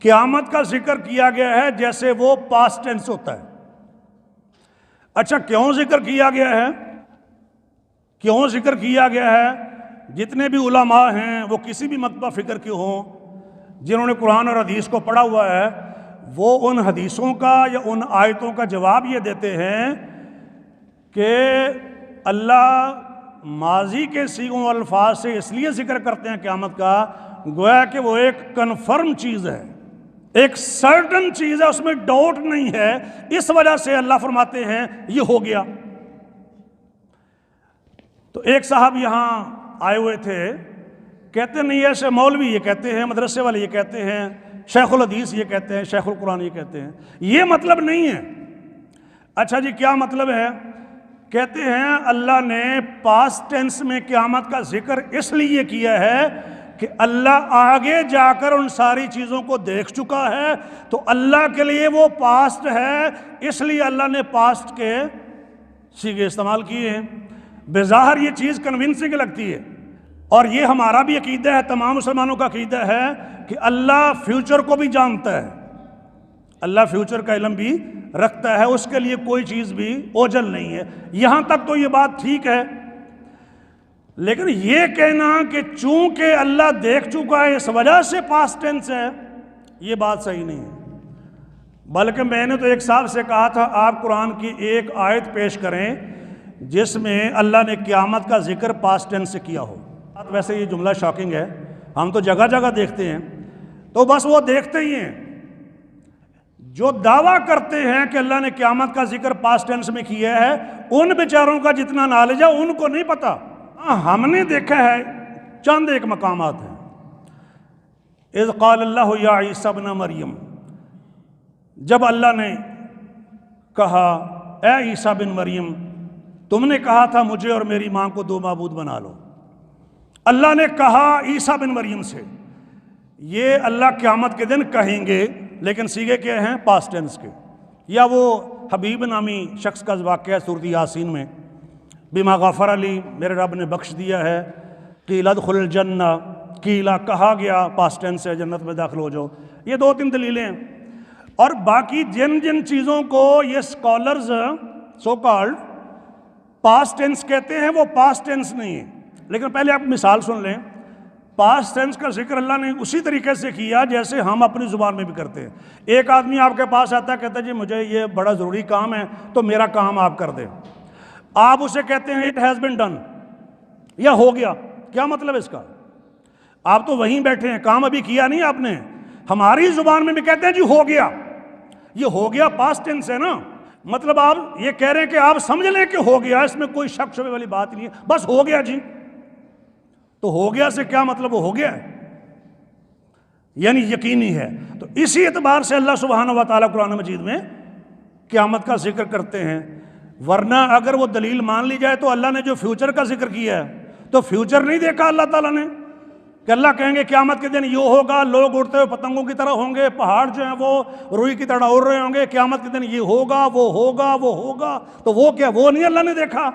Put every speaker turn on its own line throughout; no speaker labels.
قیامت کا ذکر کیا گیا ہے جیسے وہ پاسٹ ٹینس ہوتا ہے۔ اچھا کیوں ذکر کیا گیا ہے؟ کیوں ذکر کیا گیا ہے؟ جتنے بھی علماء ہیں وہ کسی بھی مکتبہ فکر کے ہوں، جنہوں نے قرآن اور حدیث کو پڑھا ہوا ہے، وہ ان حدیثوں کا یا ان آیتوں کا جواب یہ دیتے ہیں کہ اللہ ماضی کے صیغوں اور الفاظ سے اس لیے ذکر کرتے ہیں قیامت کا، گویا کہ وہ ایک کنفرم چیز ہے، ایک سرٹن چیز ہے، اس میں ڈاؤٹ نہیں ہے، اس وجہ سے اللہ فرماتے ہیں یہ ہو گیا۔ تو ایک صاحب یہاں آئے ہوئے تھے، کہتے نہیں ایسے مولوی یہ کہتے ہیں، مدرسے والے یہ کہتے ہیں، شیخ الحدیث یہ کہتے ہیں، شیخ القرآن یہ کہتے ہیں، یہ مطلب نہیں ہے۔ اچھا جی کیا مطلب ہے؟ کہتے ہیں اللہ نے پاسٹ ٹینس میں قیامت کا ذکر اس لیے کیا ہے کہ اللہ آگے جا کر ان ساری چیزوں کو دیکھ چکا ہے، تو اللہ کے لیے وہ پاسٹ ہے، اس لیے اللہ نے پاسٹ کے صیغے استعمال کیے ہیں۔ بظاہر یہ چیز کنونسنگ لگتی ہے، اور یہ ہمارا بھی عقیدہ ہے، تمام مسلمانوں کا عقیدہ ہے کہ اللہ فیوچر کو بھی جانتا ہے، اللہ فیوچر کا علم بھی رکھتا ہے، اس کے لیے کوئی چیز بھی اوجل نہیں ہے۔ یہاں تک تو یہ بات ٹھیک ہے، لیکن یہ کہنا کہ چونکہ اللہ دیکھ چکا ہے اس وجہ سے پاسٹ ٹینس ہے، یہ بات صحیح نہیں ہے۔ بلکہ میں نے تو ایک صاحب سے کہا تھا آپ قرآن کی ایک آیت پیش کریں جس میں اللہ نے قیامت کا ذکر پاسٹ ٹینس سے کیا ہو۔ ویسے یہ جملہ شاکنگ ہے، ہم تو جگہ جگہ دیکھتے ہیں، تو بس وہ دیکھتے ہی ہیں جو دعویٰ کرتے ہیں کہ اللہ نے قیامت کا ذکر پاسٹ ٹینس میں کیا ہے، ان بیچاروں کا جتنا نالج ہے ان کو نہیں پتا۔ ہم نے دیکھا ہے چند ایک مقامات ہیں۔ اذ قال اللہ یا عیسیٰ ابن مریم، جب اللہ نے کہا اے عیسیٰ بن مریم تم نے کہا تھا مجھے اور میری ماں کو دو معبود بنا لو، اللہ نے کہا عیسیٰ بن مریم سے، یہ اللہ قیامت کے دن کہیں گے، لیکن صیغے کیا ہیں؟ پاسٹ ٹینس کے۔ یا وہ حبیب نامی شخص کا واقعہ ہے سورۃ یاسین میں، بما غفر علی، میرے رب نے بخش دیا ہے، قیل ادخل الجنہ، قیلا کہا گیا پاسٹ ٹینس سے جنت میں داخل ہو جاؤ۔ یہ دو تین دلیلیں ہیں، اور باقی جن جن چیزوں کو یہ scholars so called past tense کہتے ہیں وہ پاسٹ ٹینس نہیں ہے۔ لیکن پہلے آپ مثال سن لیں، پاسٹ ٹینس کا ذکر اللہ نے اسی طریقے سے کیا جیسے ہم اپنی زبان میں بھی کرتے ہیں۔ ایک آدمی آپ کے پاس آتا ہے، کہتا ہے جی مجھے یہ بڑا ضروری کام ہے تو میرا کام آپ کر دیں، آپ اسے کہتے ہیں اٹ ہیز بین ڈن، یا ہو گیا۔ کیا مطلب اس کا؟ آپ تو وہیں بیٹھے ہیں، کام ابھی کیا نہیں آپ نے۔ ہماری زبان میں بھی کہتے ہیں جی ہو گیا، یہ ہو گیا پاسٹ ٹینس ہے نا، مطلب آپ یہ کہہ رہے ہیں کہ آپ سمجھ لیں کہ ہو گیا، اس میں کوئی شک شبے والی بات نہیں ہے، بس ہو گیا جی۔ تو ہو گیا سے کیا مطلب؟ وہ ہو گیا ہے، یعنی یقینی ہے۔ تو اسی اعتبار سے اللہ سبحانہ و تعالیٰ قرآن مجید میں قیامت کا ذکر کرتے ہیں، ورنہ اگر وہ دلیل مان لی جائے تو اللہ نے جو فیوچر کا ذکر کیا ہے تو فیوچر نہیں دیکھا اللہ تعالیٰ نے کہ اللہ کہیں گے قیامت کے دن یہ ہوگا، لوگ اڑتے ہوئے پتنگوں کی طرح ہوں گے، پہاڑ جو ہیں وہ روئی کی طرح اڑ رہے ہوں گے، قیامت کے دن یہ ہوگا وہ ہوگا وہ ہوگا، تو وہ کیا وہ نہیں اللہ نے دیکھا؟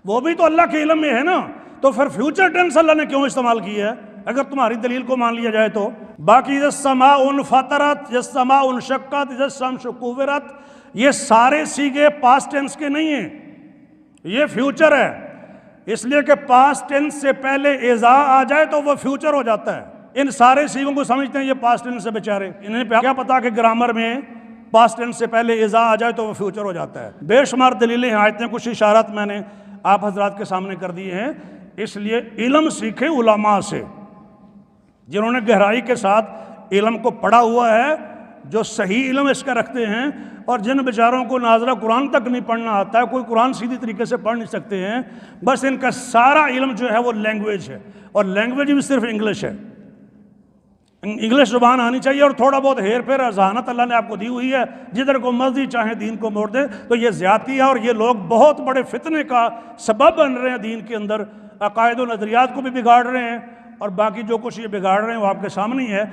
وہ بھی تو اللہ کے علم میں ہے نا۔ تو پھر فیوچر ٹینس اللہ نے کیوں استعمال کیا ہے اگر تمہاری دلیل کو مان لیا جائے تو؟ باقی اذا السماء انفطرت، اذا السماء انشقت، اذا الشمس کورت، یہ سارے صیغے پاسٹ ٹینس کے نہیں ہیں، یہ فیوچر ہے، اس لیے کہ پاسٹ ٹینس سے پہلے اذا آ جائے تو وہ فیوچر ہو جاتا ہے۔ ان سارے صیغوں کو سمجھتے ہیں یہ پاسٹ ٹینس سے بیچارے، انہیں کیا پتا کہ گرامر میں پاسٹ ٹینس سے پہلے اذا آ جائے تو وہ فیوچر ہو جاتا ہے۔ بے شمار دلیلیں ہیں، آیتیں، کچھ اشارات میں نے آپ حضرات کے سامنے کر دیے ہیں۔ اس لیے علم سیکھیں علماء سے، جنہوں نے گہرائی کے ساتھ علم کو پڑھا ہوا ہے، جو صحیح علم اس کا رکھتے ہیں، اور جن بیچاروں کو ناظرہ قرآن تک نہیں پڑھنا آتا ہے، کوئی قرآن سیدھی طریقے سے پڑھ نہیں سکتے ہیں، بس ان کا سارا علم جو ہے وہ لینگویج ہے، اور لینگویج بھی صرف انگلش ہے، انگلش زبان آنی چاہیے، اور تھوڑا بہت ہیر پھیر ذہانت اللہ نے آپ کو دی ہوئی ہے، جدھر کو مرضی چاہیں دین کو موڑ دیں۔ تو یہ زیادتی ہے، اور یہ لوگ بہت بڑے فتنے کا سبب بن رہے ہیں دین کے اندر، عقائد و نظریات کو بھی بگاڑ رہے ہیں، اور باقی جو کچھ یہ بگاڑ رہے ہیں وہ آپ کے سامنے ہی ہے۔